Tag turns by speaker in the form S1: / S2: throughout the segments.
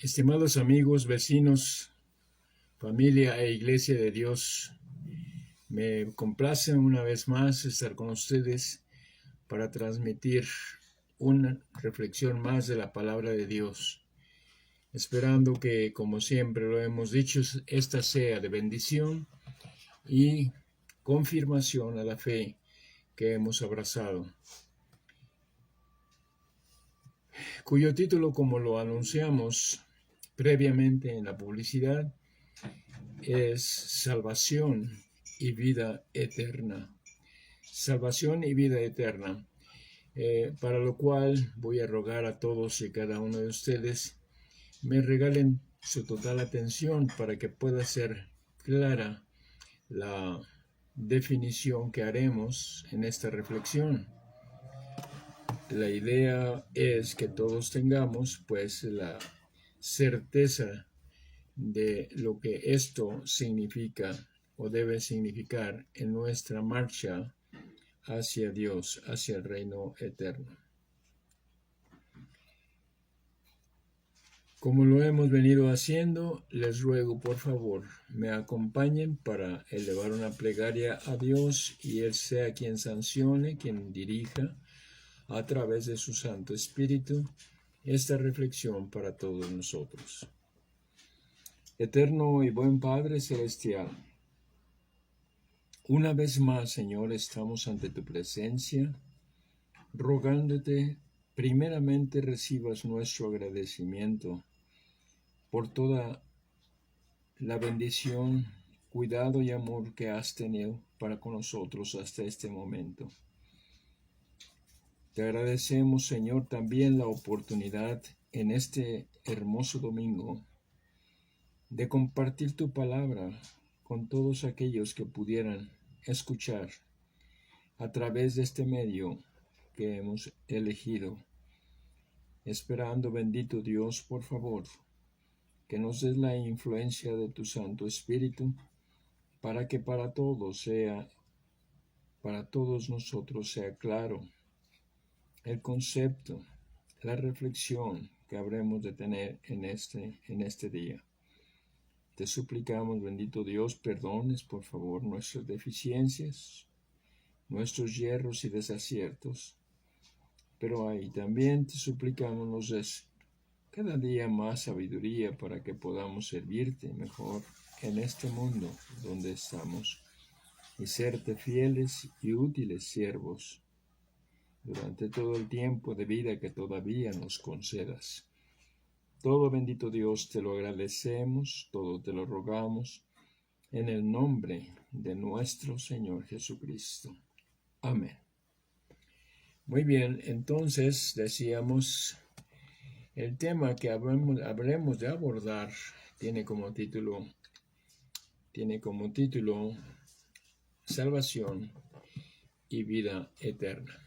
S1: Estimados amigos, vecinos, familia e iglesia de Dios, me complace una vez más estar con ustedes para transmitir una reflexión más de la palabra de Dios, esperando que, como siempre lo hemos dicho, esta sea de bendición y confirmación a la fe que hemos abrazado, cuyo título, como lo anunciamos previamente en la publicidad, es salvación y vida eterna. Salvación y vida eterna. Para lo cual voy a rogar a todos y cada uno de ustedes me regalen su total atención para que pueda ser clara la definición que haremos en esta reflexión. La idea es que todos tengamos pues la certeza de lo que esto significa o debe significar en nuestra marcha hacia Dios, hacia el reino eterno. Como lo hemos venido haciendo, les ruego por favor me acompañen para elevar una plegaria a Dios y Él sea quien sancione, quien dirija a través de su Santo Espíritu esta reflexión para todos nosotros. Eterno y buen Padre Celestial, una vez más, Señor, estamos ante tu presencia, rogándote primeramente recibas nuestro agradecimiento por toda la bendición, cuidado y amor que has tenido para con nosotros hasta este momento. Te agradecemos, Señor, también la oportunidad en este hermoso domingo de compartir tu palabra con todos aquellos que pudieran escuchar a través de este medio que hemos elegido, esperando, bendito Dios, por favor, que nos des la influencia de tu Santo Espíritu para que para todos nosotros sea claro el concepto, la reflexión que habremos de tener en este día. Te suplicamos, bendito Dios, perdones por favor nuestras deficiencias, nuestros yerros y desaciertos, pero ahí también te suplicamos nos des cada día más sabiduría para que podamos servirte mejor en este mundo donde estamos y serte fieles y útiles siervos durante todo el tiempo de vida que todavía nos concedas. Todo, bendito Dios, te lo agradecemos, todo te lo rogamos, en el nombre de nuestro Señor Jesucristo. Amén. Muy bien, entonces decíamos, el tema que habremos de abordar tiene como título Salvación y vida eterna.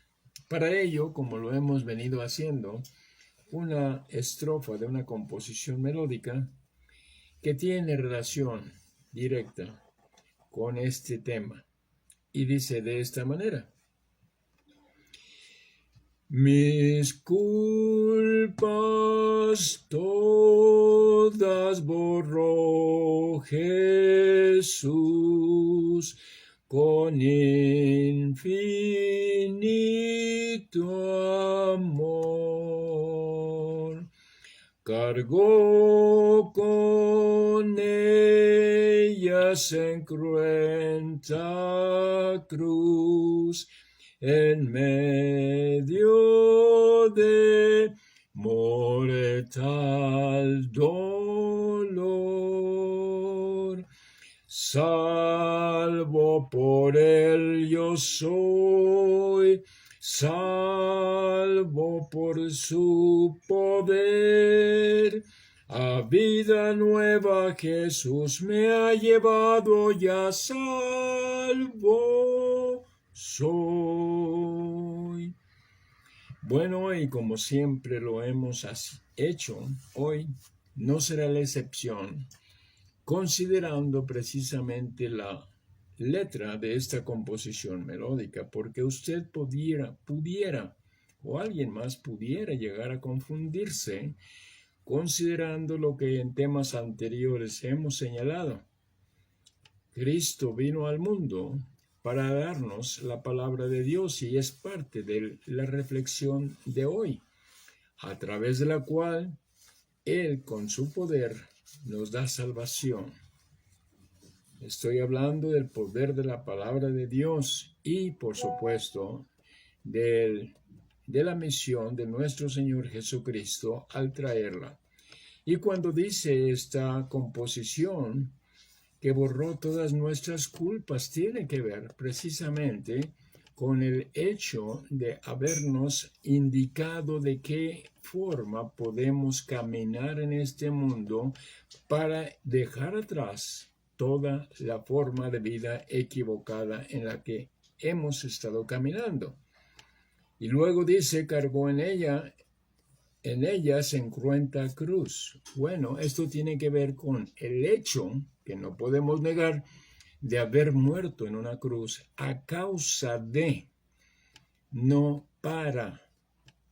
S1: Para ello, como lo hemos venido haciendo, una estrofa de una composición melódica que tiene relación directa con este tema y dice de esta manera: mis culpas todas borró Jesús con infinito amor. Cargó con ellas en cruenta cruz, en medio de mortal dolor. Salvo por él yo soy, salvo por su poder. A vida nueva Jesús me ha llevado, ya salvo soy. Bueno, y como siempre lo hemos hecho, hoy no será la excepción, considerando precisamente la letra de esta composición melódica, porque usted pudiera, o alguien más pudiera llegar a confundirse considerando lo que en temas anteriores hemos señalado. Cristo vino al mundo para darnos la palabra de Dios y es parte de la reflexión de hoy, a través de la cual Él con su poder nos da salvación. Estoy hablando del poder de la palabra de Dios y, por supuesto, de la misión de nuestro Señor Jesucristo al traerla. Y cuando dice esta composición que borró todas nuestras culpas, tiene que ver precisamente con el hecho de habernos indicado de qué forma podemos caminar en este mundo para dejar atrás toda la forma de vida equivocada en la que hemos estado caminando. Y luego dice, cargó en ella se encruenta cruz. Bueno, esto tiene que ver con el hecho, que no podemos negar, de haber muerto en una cruz a causa de, no para.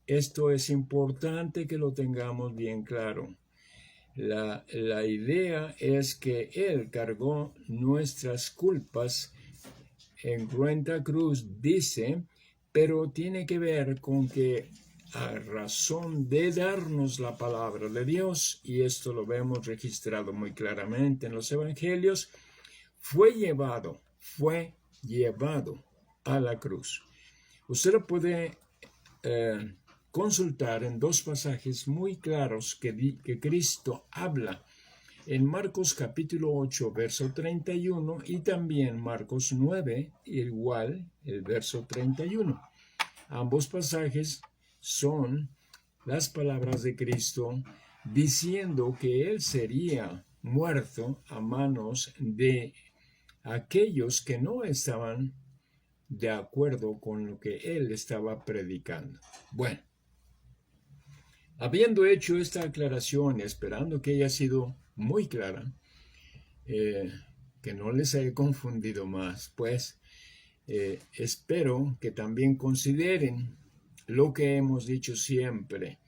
S1: Esto es importante que lo tengamos bien claro. La idea es que Él cargó nuestras culpas en cruenta cruz, dice, pero tiene que ver con que a razón de darnos la palabra de Dios, y esto lo vemos registrado muy claramente en los evangelios, fue llevado a la cruz. Usted lo puede consultar en dos pasajes muy claros que Cristo habla en Marcos capítulo 8, verso 31 y también Marcos 9, igual el verso 31. Ambos pasajes son las palabras de Cristo diciendo que Él sería muerto a manos de aquellos que no estaban de acuerdo con lo que Él estaba predicando. Bueno, habiendo hecho esta aclaración, esperando que haya sido muy clara, que no les haya confundido más, pues espero que también consideren lo que hemos dicho siempre.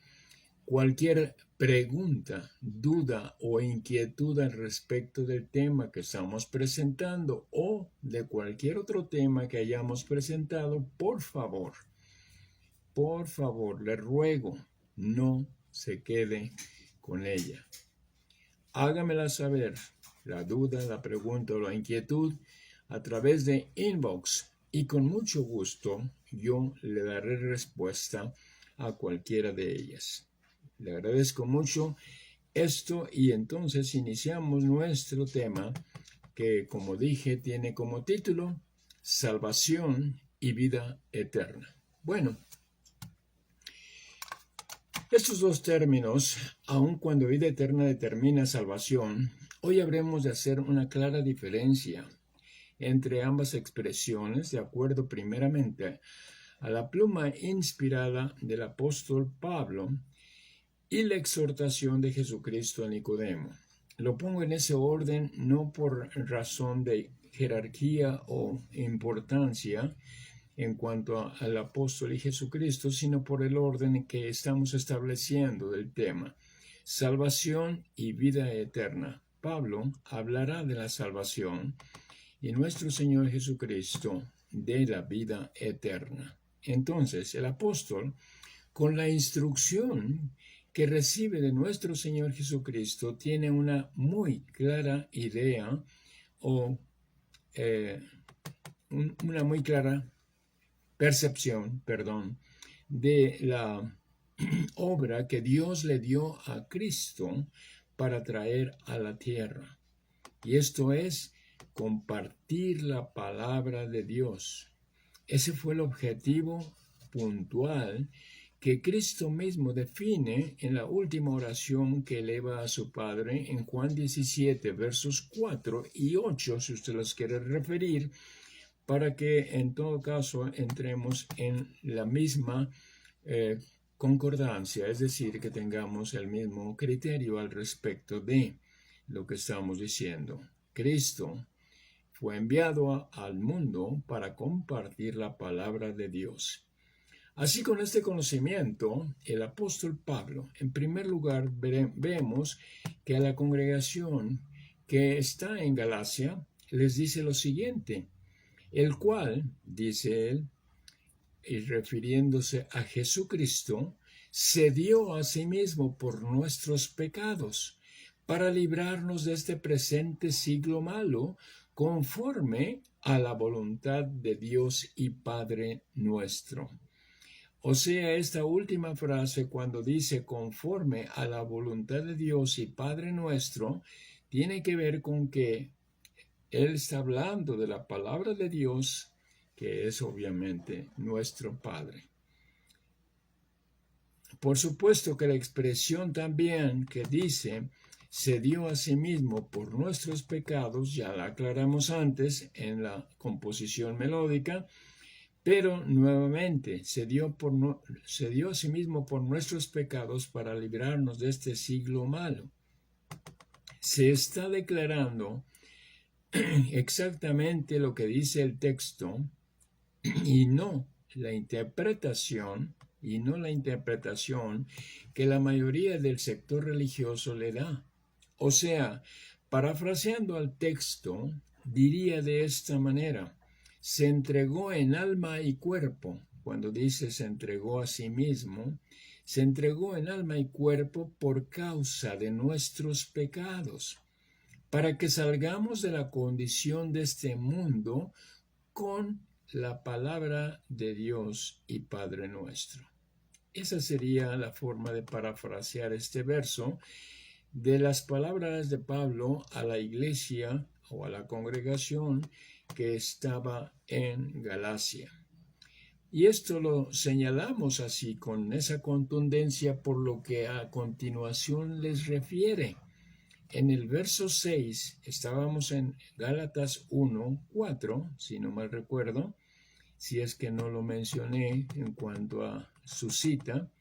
S1: Cualquier pregunta, duda o inquietud al respecto del tema que estamos presentando o de cualquier otro tema que hayamos presentado, por favor, le ruego, no se quede con ella. Hágamela saber, la duda, la pregunta o la inquietud, a través de inbox y con mucho gusto yo le daré respuesta a cualquiera de ellas. Le agradezco mucho esto y entonces iniciamos nuestro tema que, como dije, tiene como título Salvación y vida eterna. Bueno, estos dos términos, aun cuando vida eterna determina salvación, hoy habremos de hacer una clara diferencia entre ambas expresiones de acuerdo primeramente a la pluma inspirada del apóstol Pablo y la exhortación de Jesucristo a Nicodemo. Lo pongo en ese orden no por razón de jerarquía o importancia en cuanto al apóstol y Jesucristo, sino por el orden que estamos estableciendo del tema. Salvación y vida eterna. Pablo hablará de la salvación y nuestro Señor Jesucristo de la vida eterna. Entonces, el apóstol, con la instrucción que recibe de nuestro Señor Jesucristo, tiene una muy clara idea o una muy clara percepción, de la obra que Dios le dio a Cristo para traer a la tierra. Y esto es compartir la palabra de Dios. Ese fue el objetivo puntual que Cristo mismo define en la última oración que eleva a su Padre en Juan 17, versos 4 y 8, si usted los quiere referir, para que en todo caso entremos en la misma concordancia, es decir, que tengamos el mismo criterio al respecto de lo que estamos diciendo. Cristo fue enviado al mundo para compartir la palabra de Dios. Así, con este conocimiento, el apóstol Pablo, en primer lugar, vemos que a la congregación que está en Galacia les dice lo siguiente, el cual, dice él, y refiriéndose a Jesucristo, se dio a sí mismo por nuestros pecados, para librarnos de este presente siglo malo, conforme a la voluntad de Dios y Padre nuestro. O sea, esta última frase, cuando dice conforme a la voluntad de Dios y Padre nuestro, tiene que ver con que Él está hablando de la palabra de Dios, que es obviamente nuestro Padre. Por supuesto que la expresión también que dice se dio a sí mismo por nuestros pecados, ya la aclaramos antes en la composición melódica, pero nuevamente se dio a sí mismo por nuestros pecados para librarnos de este siglo malo. Se está declarando exactamente lo que dice el texto y no la interpretación que la mayoría del sector religioso le da. O sea, parafraseando al texto, diría de esta manera, se entregó en alma y cuerpo. Cuando dice se entregó a sí mismo, se entregó en alma y cuerpo por causa de nuestros pecados, para que salgamos de la condición de este mundo con la palabra de Dios y Padre nuestro. Esa sería la forma de parafrasear este verso de las palabras de Pablo a la iglesia o a la congregación que estaba en Galacia. Y esto lo señalamos así con esa contundencia por lo que a continuación les refiere. En el verso 6, estábamos en Gálatas 1:4, si no mal recuerdo, si es que no lo mencioné en cuanto a su cita,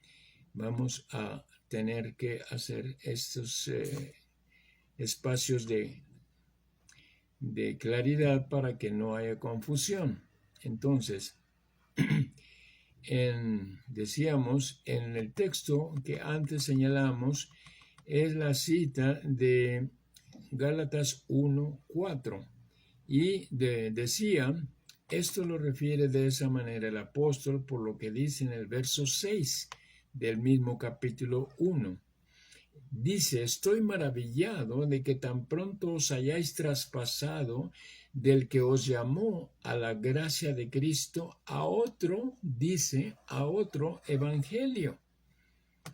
S1: vamos a tener que hacer estos espacios de claridad para que no haya confusión. Entonces, decíamos, en el texto que antes señalamos, es la cita de Gálatas 1:4 y decía, esto lo refiere de esa manera el apóstol por lo que dice en el verso 6 del mismo capítulo 1. Dice, estoy maravillado de que tan pronto os hayáis traspasado del que os llamó a la gracia de Cristo a otro, dice, a otro evangelio.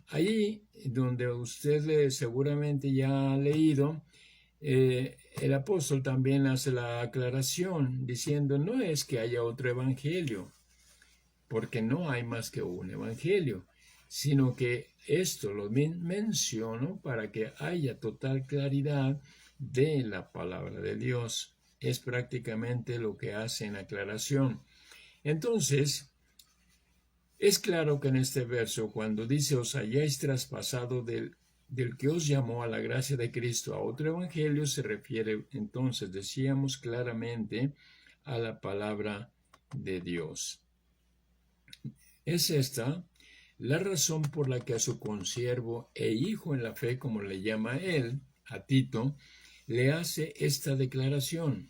S1: Ahí donde usted seguramente ya ha leído, el apóstol también hace la aclaración diciendo, no es que haya otro evangelio, porque no hay más que un evangelio, sino que esto lo menciono para que haya total claridad de la palabra de Dios. Es prácticamente lo que hace en aclaración. Entonces, es claro que en este verso, cuando dice os hayáis traspasado del que os llamó a la gracia de Cristo a otro evangelio, se refiere entonces, decíamos claramente, a la palabra de Dios. Es esta la razón por la que a su consiervo e hijo en la fe, como le llama él, a Tito, le hace esta declaración,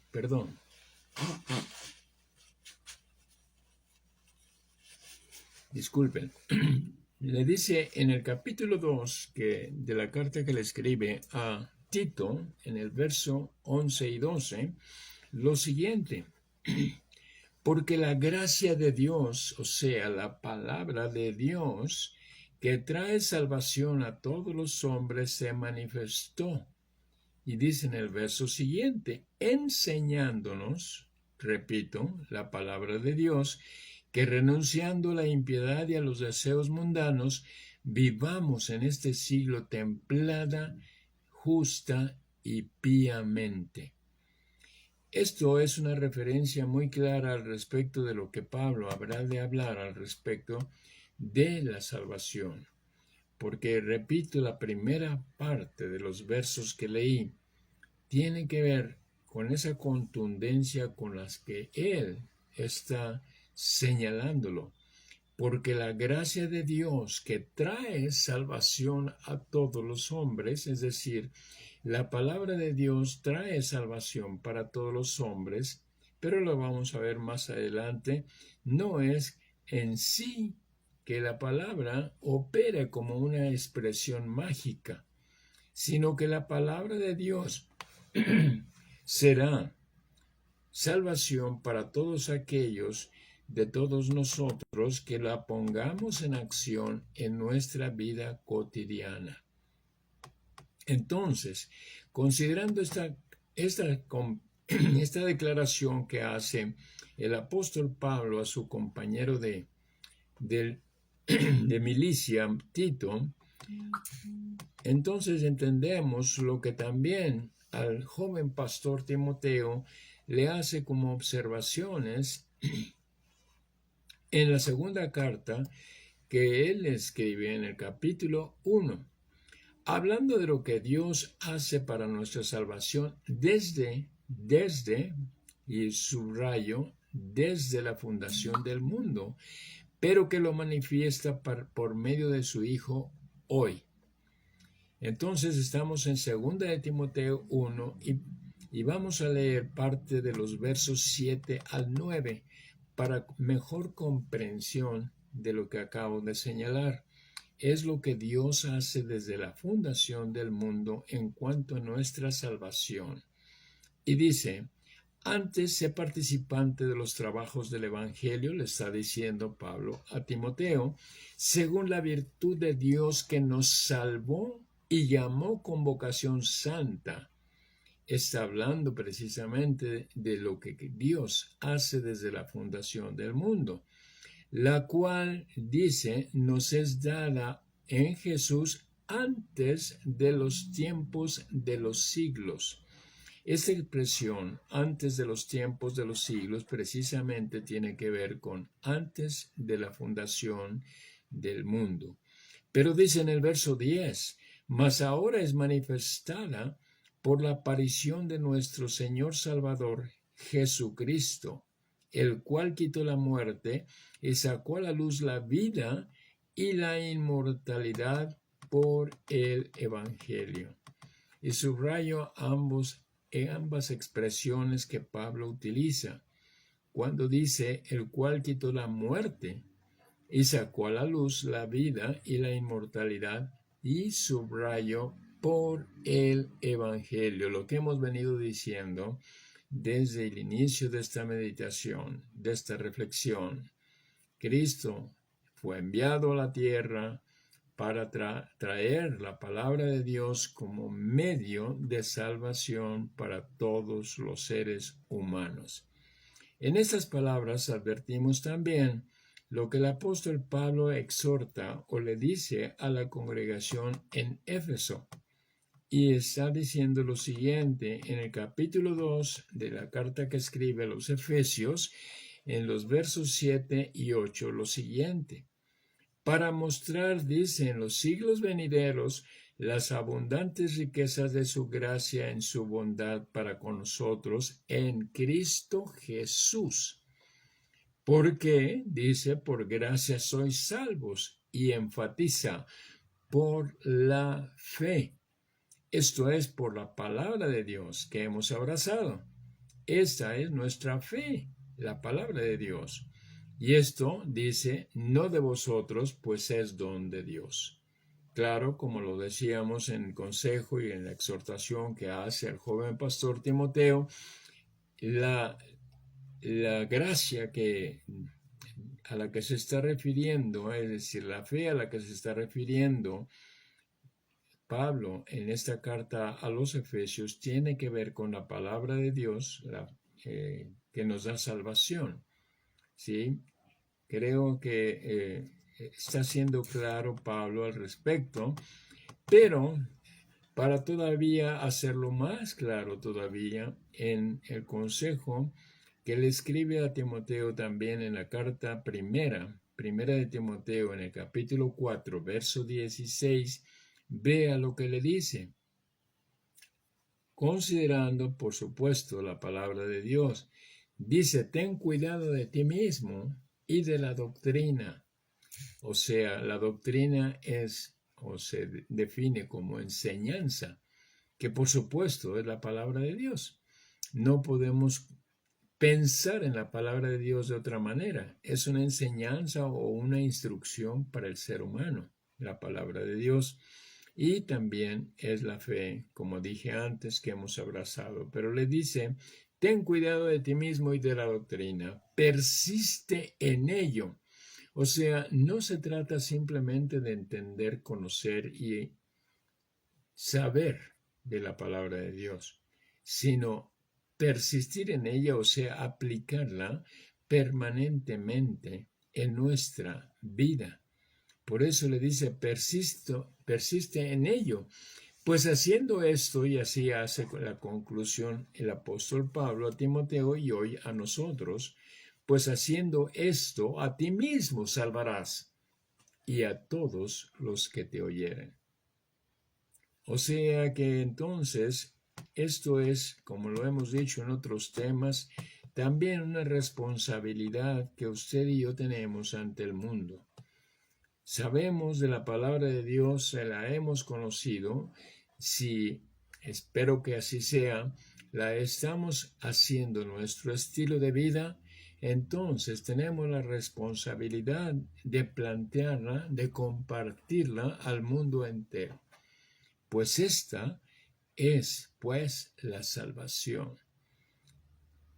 S1: disculpen, le dice en el capítulo 2 de la carta que le escribe a Tito, en el verso 11 y 12, lo siguiente, porque la gracia de Dios, o sea, la palabra de Dios, que trae salvación a todos los hombres, se manifestó. Y dice en el verso siguiente, enseñándonos, repito, la palabra de Dios, que renunciando a la impiedad y a los deseos mundanos, vivamos en este siglo templada, justa y piamente. Esto es una referencia muy clara al respecto de lo que Pablo habrá de hablar al respecto de la salvación. Porque, repito, la primera parte de los versos que leí tiene que ver con esa contundencia con las que él está señalándolo. porque la gracia de Dios que trae salvación a todos los hombres, es decir, la palabra de Dios trae salvación para todos los hombres, pero lo vamos a ver más adelante, no es en sí que la palabra opere como una expresión mágica, sino que la palabra de Dios será salvación para todos aquellos de todos nosotros que la pongamos en acción en nuestra vida cotidiana. Entonces, considerando esta declaración que hace el apóstol Pablo a su compañero de milicia, Tito, entonces entendemos lo que también al joven pastor Timoteo le hace como observaciones en la segunda carta que él escribe en el capítulo 1, hablando de lo que Dios hace para nuestra salvación desde, y subrayo, desde la fundación del mundo, pero que lo manifiesta por medio de su Hijo hoy. Entonces estamos en 2 de Timoteo 1 y vamos a leer parte de los versos 7 al 9 para mejor comprensión de lo que acabo de señalar. Es lo que Dios hace desde la fundación del mundo en cuanto a nuestra salvación. Y dice, antes sé participante de los trabajos del Evangelio, le está diciendo Pablo a Timoteo, según la virtud de Dios que nos salvó y llamó con vocación santa. Está hablando precisamente de lo que Dios hace desde la fundación del mundo, la cual, dice, nos es dada en Jesús antes de los tiempos de los siglos. Esta expresión, antes de los tiempos de los siglos, precisamente tiene que ver con antes de la fundación del mundo. Pero dice en el verso 10, mas ahora es manifestada por la aparición de nuestro Señor Salvador Jesucristo, el cual quitó la muerte y sacó a la luz la vida y la inmortalidad por el Evangelio. Y subrayo ambas expresiones que Pablo utiliza cuando dice el cual quitó la muerte y sacó a la luz la vida y la inmortalidad, y subrayo por el Evangelio, lo que hemos venido diciendo desde el inicio de esta meditación, de esta reflexión. Cristo fue enviado a la tierra para traer la palabra de Dios como medio de salvación para todos los seres humanos. En estas palabras advertimos también lo que el apóstol Pablo exhorta o le dice a la congregación en Éfeso. Y está diciendo lo siguiente en el capítulo 2 de la carta que escribe a los Efesios, en los versos 7 y 8, lo siguiente. Para mostrar, dice, en los siglos venideros, las abundantes riquezas de su gracia en su bondad para con nosotros en Cristo Jesús. Porque, dice, por gracia sois salvos, y enfatiza, por la fe. Esto es por la palabra de Dios que hemos abrazado. Esta es nuestra fe, la palabra de Dios. Y esto, dice, no de vosotros, pues es don de Dios. Claro, como lo decíamos en el consejo y en la exhortación que hace el joven pastor Timoteo, la gracia a la que se está refiriendo, es decir, la fe a la que se está refiriendo Pablo en esta carta a los Efesios, tiene que ver con la palabra de Dios que nos da salvación. ¿Sí? Creo que está siendo claro Pablo al respecto, pero para todavía hacerlo más claro todavía, en el consejo que le escribe a Timoteo también en la carta primera de Timoteo, en el capítulo 4, verso 16, vea lo que le dice, considerando, por supuesto, la palabra de Dios. Dice, ten cuidado de ti mismo y de la doctrina. O sea, la doctrina es o se define como enseñanza, que por supuesto es la palabra de Dios. No podemos pensar en la palabra de Dios de otra manera. Es una enseñanza o una instrucción para el ser humano, la palabra de Dios. Y también es la fe, como dije antes, que hemos abrazado. Pero le dice, ten cuidado de ti mismo y de la doctrina. Persiste en ello. O sea, no se trata simplemente de entender, conocer y saber de la palabra de Dios, sino persistir en ella, o sea, aplicarla permanentemente en nuestra vida. Por eso le dice, persiste en ello. Pues haciendo esto, y así hace la conclusión el apóstol Pablo a Timoteo y hoy a nosotros, pues haciendo esto, a ti mismo salvarás y a todos los que te oyeren. O sea que entonces, esto es, como lo hemos dicho en otros temas, también una responsabilidad que usted y yo tenemos ante el mundo. Sabemos de la palabra de Dios, la hemos conocido, si espero que así sea, la estamos haciendo nuestro estilo de vida, entonces tenemos la responsabilidad de plantearla, de compartirla al mundo entero. Pues esta es, pues, la salvación.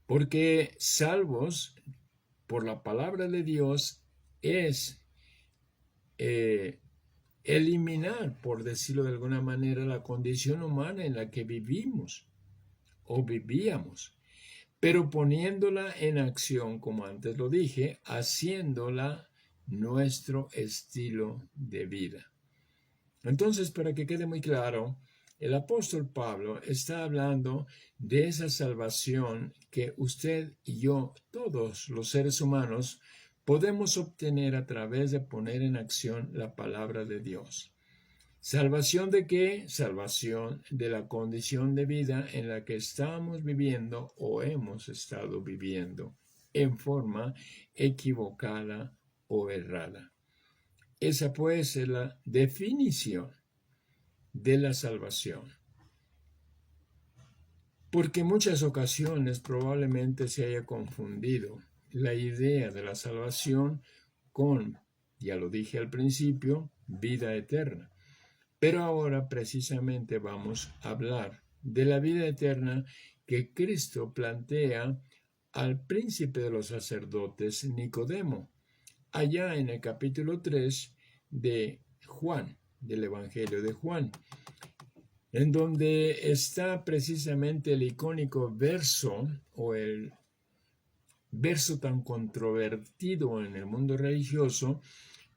S1: Porque salvos por la palabra de Dios es eliminar, por decirlo de alguna manera, la condición humana en la que vivimos o vivíamos, pero poniéndola en acción, como antes lo dije, haciéndola nuestro estilo de vida. Entonces, para que quede muy claro, el apóstol Pablo está hablando de esa salvación que usted y yo, todos los seres humanos, podemos obtener a través de poner en acción la palabra de Dios. ¿Salvación de qué? Salvación de la condición de vida en la que estamos viviendo o hemos estado viviendo en forma equivocada o errada. Esa puede ser la definición de la salvación. Porque en muchas ocasiones probablemente se haya confundido la idea de la salvación con, ya lo dije al principio, vida eterna. Pero ahora precisamente vamos a hablar de la vida eterna que Cristo plantea al príncipe de los sacerdotes Nicodemo, allá en el capítulo 3 de Juan, del Evangelio de Juan, en donde está precisamente el icónico verso o el verso tan controvertido en el mundo religioso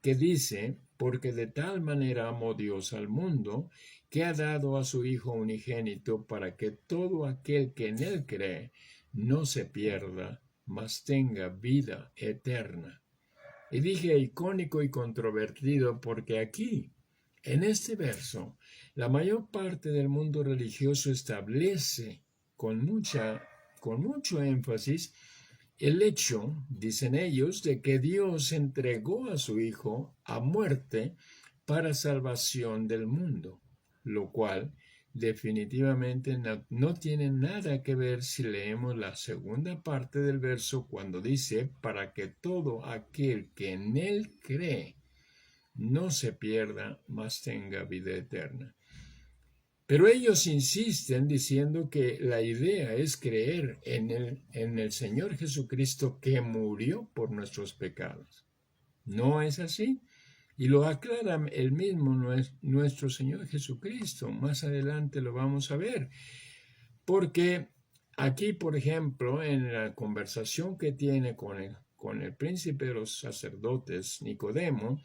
S1: que dice, porque de tal manera amó Dios al mundo, que ha dado a su Hijo unigénito para que todo aquel que en él cree no se pierda, mas tenga vida eterna. Y dije icónico y controvertido porque aquí, en este verso, la mayor parte del mundo religioso establece con mucho énfasis el hecho, dicen ellos, de que Dios entregó a su Hijo a muerte para salvación del mundo, lo cual definitivamente no tiene nada que ver si leemos la segunda parte del verso cuando dice, para que todo aquel que en él cree no se pierda, mas tenga vida eterna. Pero ellos insisten diciendo que la idea es creer en el Señor Jesucristo que murió por nuestros pecados. ¿No es así? Y lo aclara el mismo nuestro Señor Jesucristo. Más adelante lo vamos a ver. Porque aquí, por ejemplo, en la conversación que tiene con el príncipe de los sacerdotes, Nicodemo,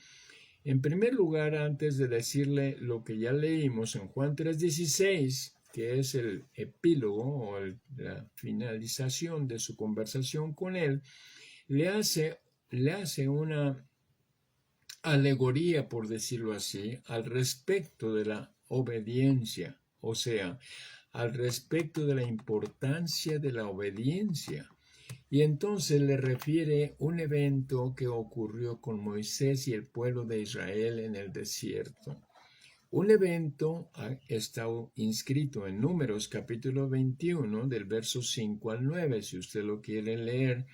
S1: en primer lugar, antes de decirle lo que ya leímos en Juan 3:16, que es el epílogo o la finalización de su conversación con él, le hace una alegoría, por decirlo así, al respecto de la obediencia, o sea, al respecto de la importancia de la obediencia. Y entonces le refiere un evento que ocurrió con Moisés y el pueblo de Israel en el desierto. Un evento está inscrito en Números capítulo 21 del verso 5 al 9, si usted lo quiere leer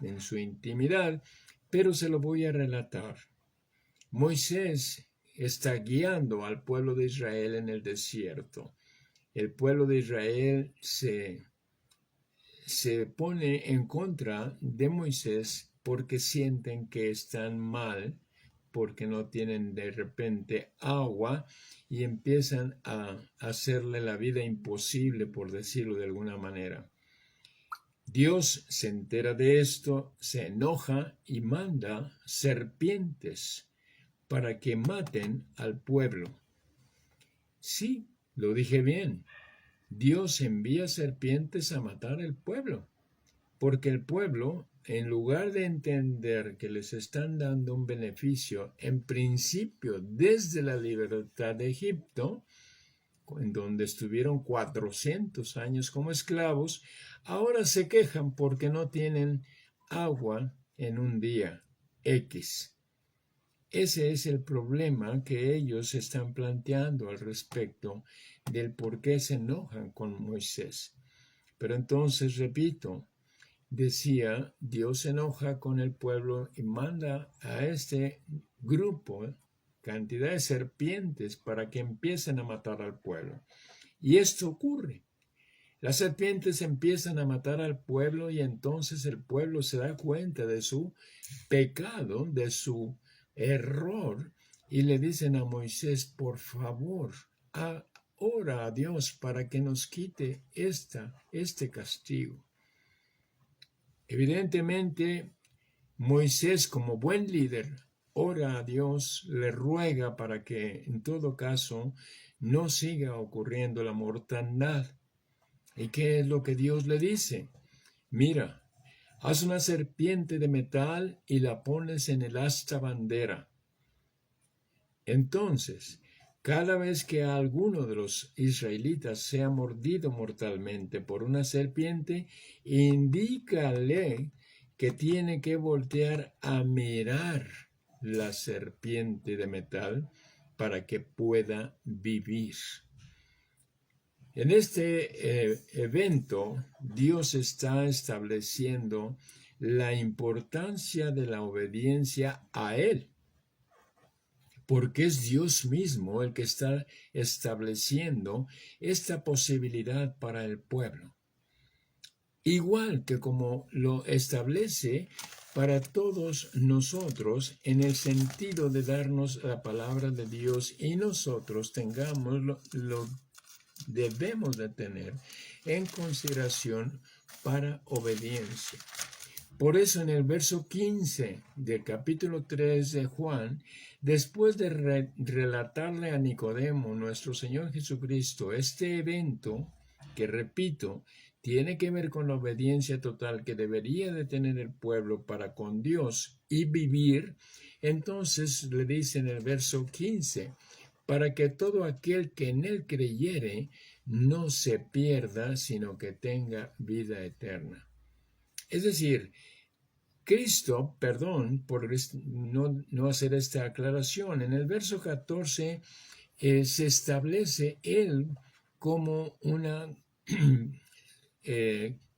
S1: en su intimidad, pero se lo voy a relatar. Moisés está guiando al pueblo de Israel en el desierto. El pueblo de Israel se pone en contra de Moisés porque sienten que están mal, porque no tienen de repente agua y empiezan a hacerle la vida imposible, por decirlo de alguna manera. Dios se entera de esto, se enoja y manda serpientes para que maten al pueblo. Sí, lo dije bien. Dios envía serpientes a matar al pueblo, porque el pueblo, en lugar de entender que les están dando un beneficio, en principio desde la libertad de Egipto, en donde estuvieron 400 años como esclavos, ahora se quejan porque no tienen agua en un día X. Ese es el problema que ellos están planteando al respecto del por qué se enojan con Moisés. Pero entonces, repito, decía, Dios se enoja con el pueblo y manda a este grupo cantidad de serpientes para que empiecen a matar al pueblo. Y esto ocurre. Las serpientes empiezan a matar al pueblo y entonces el pueblo se da cuenta de su pecado, de su error, y le dicen a Moisés, por favor, ora a Dios para que nos quite este castigo. Evidentemente, Moisés, como buen líder, ora a Dios, le ruega para que, en todo caso, no siga ocurriendo la mortandad. ¿Y qué es lo que Dios le dice? Mira, haz una serpiente de metal y la pones en el asta bandera. Entonces, cada vez que alguno de los israelitas sea mordido mortalmente por una serpiente, indícale que tiene que voltear a mirar la serpiente de metal para que pueda vivir. En este evento, Dios está estableciendo la importancia de la obediencia a Él, porque es Dios mismo el que está estableciendo esta posibilidad para el pueblo. Igual que como lo establece para todos nosotros en el sentido de darnos la palabra de Dios y nosotros lo debemos de tener en consideración para obediencia. Por eso en el verso 15 del capítulo 3 de Juan, después de relatarle a Nicodemo, nuestro Señor Jesucristo, este evento, que repito, tiene que ver con la obediencia total que debería de tener el pueblo para con Dios y vivir, entonces le dice en el verso 15, para que todo aquel que en él creyere no se pierda, sino que tenga vida eterna. Es decir, Cristo, perdón por no hacer esta aclaración, en el verso 14 se establece Él como una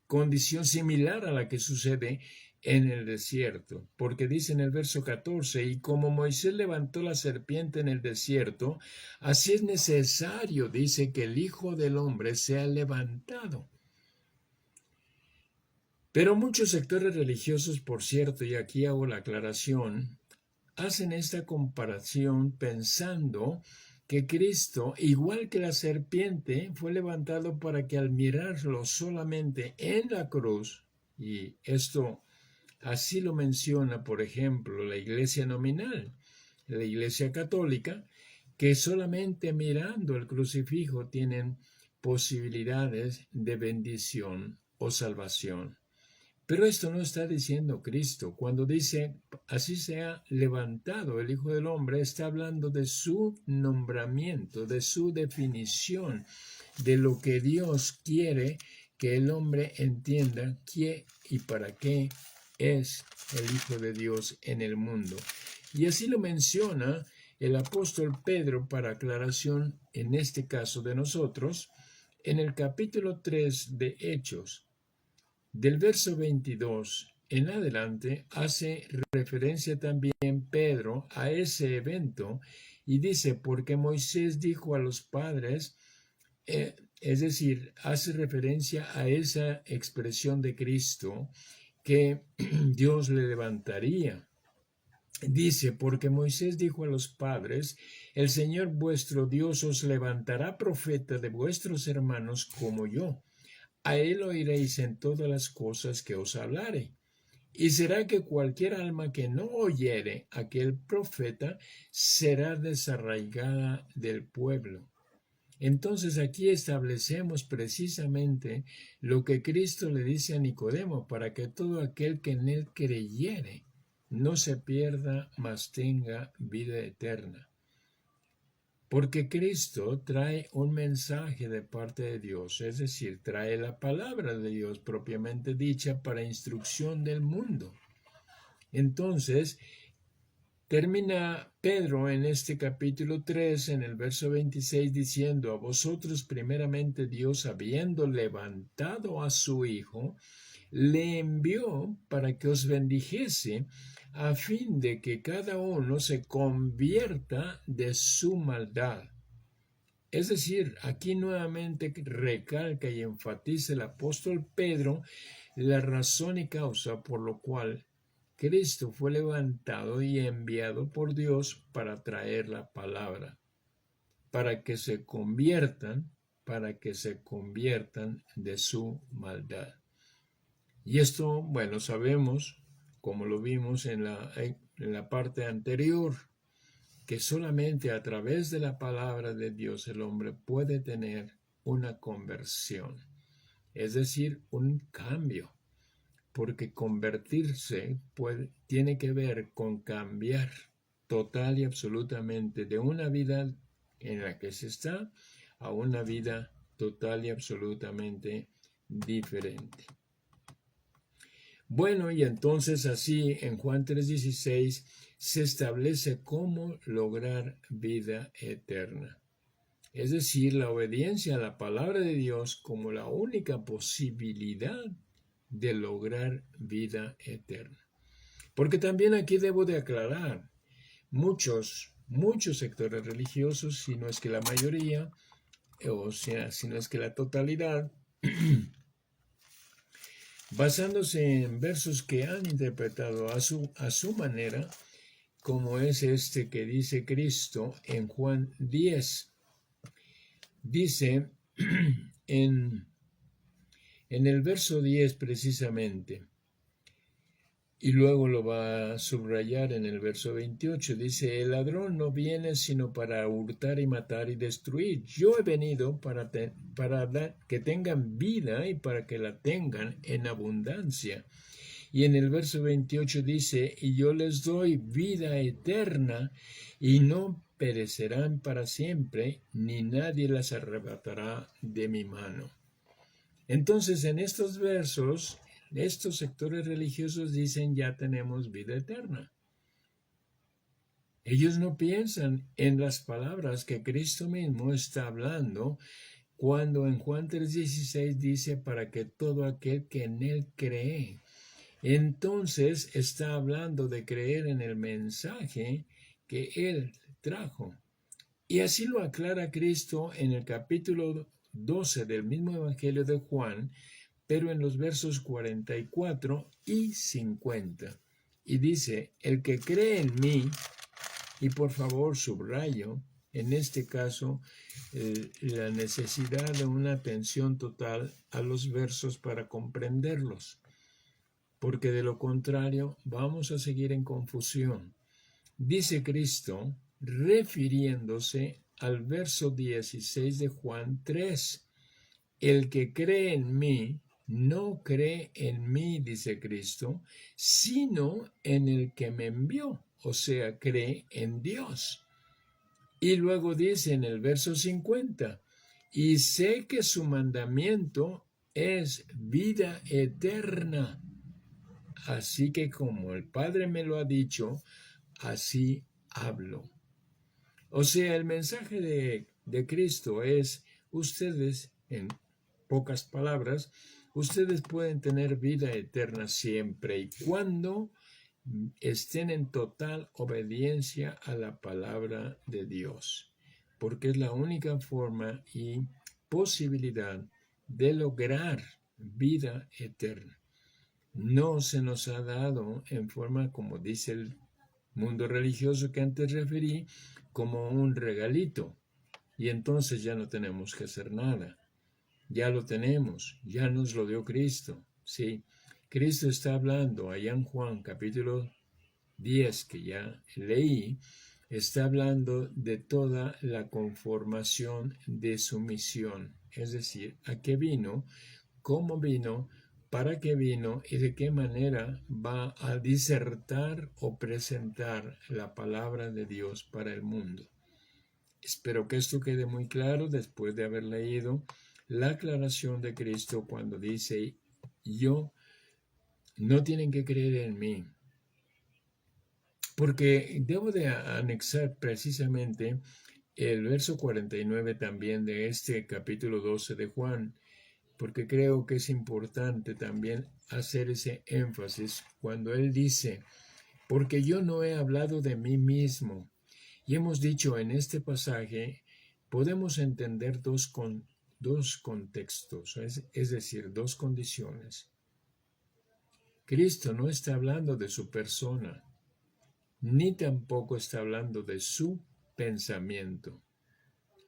S1: condición similar a la que sucede en el desierto, porque dice en el verso 14, y como Moisés levantó la serpiente en el desierto, así es necesario, dice, que el Hijo del Hombre sea levantado. Pero muchos sectores religiosos, por cierto, y aquí hago la aclaración, hacen esta comparación pensando que Cristo, igual que la serpiente, fue levantado para que al mirarlo solamente en la cruz, y esto así lo menciona, por ejemplo, la iglesia nominal, la iglesia católica, que solamente mirando el crucifijo tienen posibilidades de bendición o salvación. Pero esto no está diciendo Cristo. Cuando dice, así sea levantado el Hijo del Hombre, está hablando de su nombramiento, de su definición, de lo que Dios quiere que el hombre entienda qué y para qué es el Hijo de Dios en el mundo. Y así lo menciona el apóstol Pedro para aclaración, en este caso de nosotros, en el capítulo 3 de Hechos. Del verso 22 en adelante hace referencia también Pedro a ese evento y dice, porque Moisés dijo a los padres, es decir, hace referencia a esa expresión de Cristo que Dios le levantaría. Dice, porque Moisés dijo a los padres, el Señor vuestro Dios os levantará profeta de vuestros hermanos como yo. A él oiréis en todas las cosas que os hablare. Y será que cualquier alma que no oyere a aquel profeta será desarraigada del pueblo. Entonces aquí establecemos precisamente lo que Cristo le dice a Nicodemo, para que todo aquel que en él creyere no se pierda, mas tenga vida eterna. Porque Cristo trae un mensaje de parte de Dios, es decir, trae la palabra de Dios propiamente dicha para instrucción del mundo. Entonces, termina Pedro en este capítulo 3, en el verso 26, diciendo, a vosotros primeramente Dios, habiendo levantado a su Hijo, le envió para que os bendijese, a fin de que cada uno se convierta de su maldad. Es decir, aquí nuevamente recalca y enfatiza el apóstol Pedro la razón y causa por lo cual Cristo fue levantado y enviado por Dios para traer la palabra, para que se conviertan de su maldad. Y esto, bueno, sabemos, como lo vimos en la parte anterior, que solamente a través de la palabra de Dios el hombre puede tener una conversión, es decir, un cambio, porque convertirse tiene que ver con cambiar total y absolutamente de una vida en la que se está a una vida total y absolutamente diferente. Bueno, y entonces así en Juan 3:16 se establece cómo lograr vida eterna. Es decir, la obediencia a la palabra de Dios como la única posibilidad de lograr vida eterna. Porque también aquí debo de aclarar, muchos sectores religiosos, si no es que la mayoría, o sea, si no es que la totalidad, basándose en versos que han interpretado a su manera, como es este que dice Cristo en Juan 10. Dice en el verso 10 precisamente, y luego lo va a subrayar en el verso 28, dice, el ladrón no viene sino para hurtar y matar y destruir. Yo he venido para que tengan vida y para que la tengan en abundancia. Y en el verso 28 dice, y yo les doy vida eterna y no perecerán para siempre, ni nadie las arrebatará de mi mano. Entonces, en estos versos, estos sectores religiosos dicen, ya tenemos vida eterna. Ellos no piensan en las palabras que Cristo mismo está hablando cuando en Juan 3:16 dice, para que todo aquel que en él cree. Entonces está hablando de creer en el mensaje que él trajo. Y así lo aclara Cristo en el capítulo 12 del mismo Evangelio de Juan, pero en los versos 44 y 50. Y dice, el que cree en mí, y por favor subrayo, en este caso, la necesidad de una atención total a los versos para comprenderlos, porque de lo contrario vamos a seguir en confusión. Dice Cristo, refiriéndose al verso 16 de Juan 3, el que cree en mí, no cree en mí, dice Cristo, sino en el que me envió, o sea, cree en Dios. Y luego dice en el verso 50, y sé que su mandamiento es vida eterna. Así que como el Padre me lo ha dicho, así hablo. O sea, el mensaje de Cristo es, ustedes, en pocas palabras, ustedes pueden tener vida eterna siempre y cuando estén en total obediencia a la palabra de Dios, porque es la única forma y posibilidad de lograr vida eterna. No se nos ha dado en forma, como dice el mundo religioso que antes referí, como un regalito. Y entonces ya no tenemos que hacer nada. Ya lo tenemos, ya nos lo dio Cristo. Sí, Cristo está hablando allá en Juan capítulo 10, que ya leí, está hablando de toda la conformación de su misión. Es decir, a qué vino, cómo vino, para qué vino y de qué manera va a disertar o presentar la palabra de Dios para el mundo. Espero que esto quede muy claro después de haber leído la aclaración de Cristo cuando dice, no tienen que creer en mí, porque debo de anexar precisamente el verso 49 también de este capítulo 12 de Juan, porque creo que es importante también hacer ese énfasis cuando él dice, porque yo no he hablado de mí mismo. Y hemos dicho en este pasaje, podemos entender dos contextos, es decir, dos condiciones. Cristo no está hablando de su persona, ni tampoco está hablando de su pensamiento.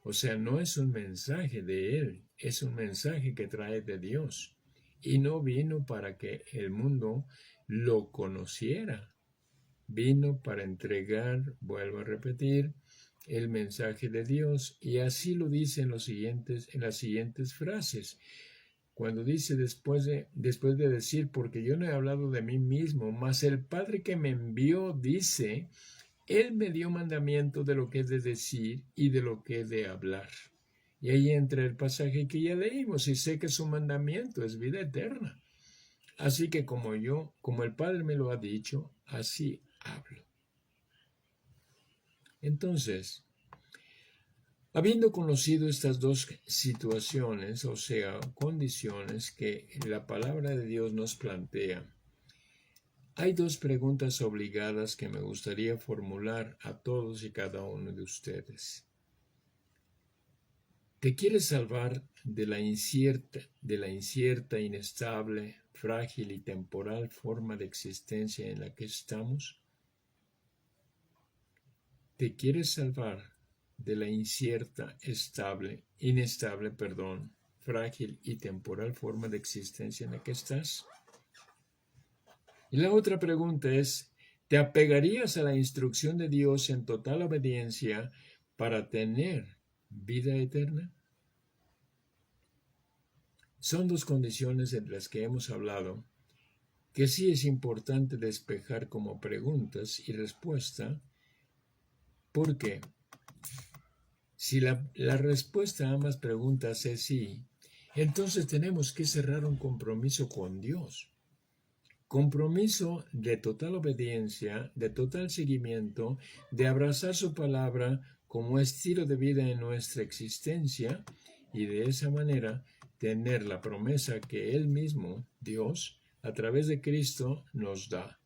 S1: O sea, no es un mensaje de Él, es un mensaje que trae de Dios. Y no vino para que el mundo lo conociera. Vino para entregar, vuelvo a repetir, el mensaje de Dios. Y así lo dice en las siguientes frases. Cuando dice después de decir, porque yo no he hablado de mí mismo, mas el Padre que me envió dice, Él me dio mandamiento de lo que he de decir y de lo que he de hablar. Y ahí entra el pasaje que ya leímos, y sé que su mandamiento es vida eterna. Así que como el Padre me lo ha dicho, así hablo. Entonces, habiendo conocido estas dos situaciones, o sea, condiciones que la palabra de Dios nos plantea, hay dos preguntas obligadas que me gustaría formular a todos y cada uno de ustedes. ¿Te quieres salvar de la incierta, inestable, frágil y temporal forma de existencia en la que estamos? ¿Te quieres salvar de la inestable, frágil y temporal forma de existencia en la que estás? Y la otra pregunta es, ¿te apegarías a la instrucción de Dios en total obediencia para tener vida eterna? Son dos condiciones en las que hemos hablado que sí es importante despejar como preguntas y respuesta, porque si la respuesta a ambas preguntas es sí, entonces tenemos que cerrar un compromiso con Dios. Compromiso de total obediencia, de total seguimiento, de abrazar su palabra como estilo de vida en nuestra existencia y de esa manera tener la promesa que Él mismo, Dios, a través de Cristo, nos da.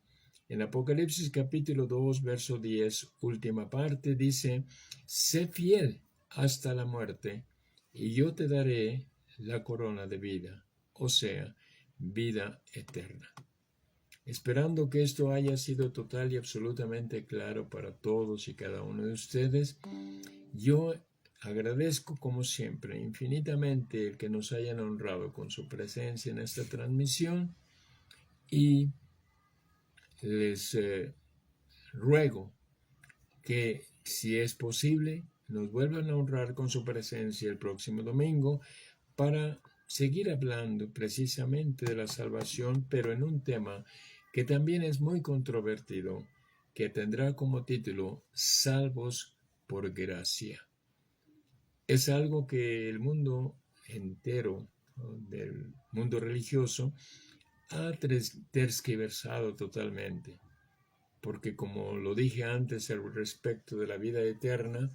S1: En Apocalipsis capítulo 2, verso 10, última parte, dice, sé fiel hasta la muerte, y yo te daré la corona de vida, o sea, vida eterna. Esperando que esto haya sido total y absolutamente claro para todos y cada uno de ustedes, yo agradezco como siempre infinitamente el que nos hayan honrado con su presencia en esta transmisión y les ruego que, si es posible, nos vuelvan a honrar con su presencia el próximo domingo para seguir hablando precisamente de la salvación, pero en un tema que también es muy controvertido, que tendrá como título Salvos por gracia. Es algo que el mundo entero del mundo religioso ha tergiversado totalmente, porque como lo dije antes al respecto de la vida eterna,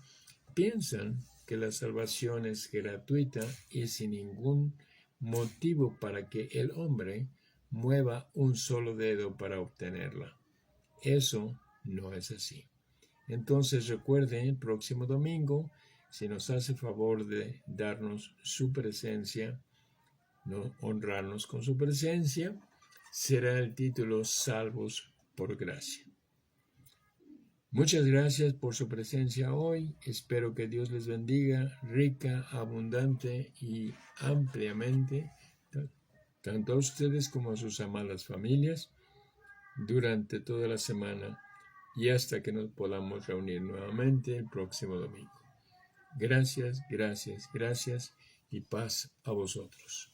S1: piensan que la salvación es gratuita y sin ningún motivo para que el hombre mueva un solo dedo para obtenerla. Eso no es así. Entonces recuerden, el próximo domingo, si nos hace favor de darnos su presencia, ¿no? Honrarnos con su presencia, será el título Salvos por Gracia. Muchas gracias por su presencia hoy. Espero que Dios les bendiga rica, abundante y ampliamente, tanto a ustedes como a sus amadas familias, durante toda la semana y hasta que nos podamos reunir nuevamente el próximo domingo. Gracias, gracias, gracias y paz a vosotros.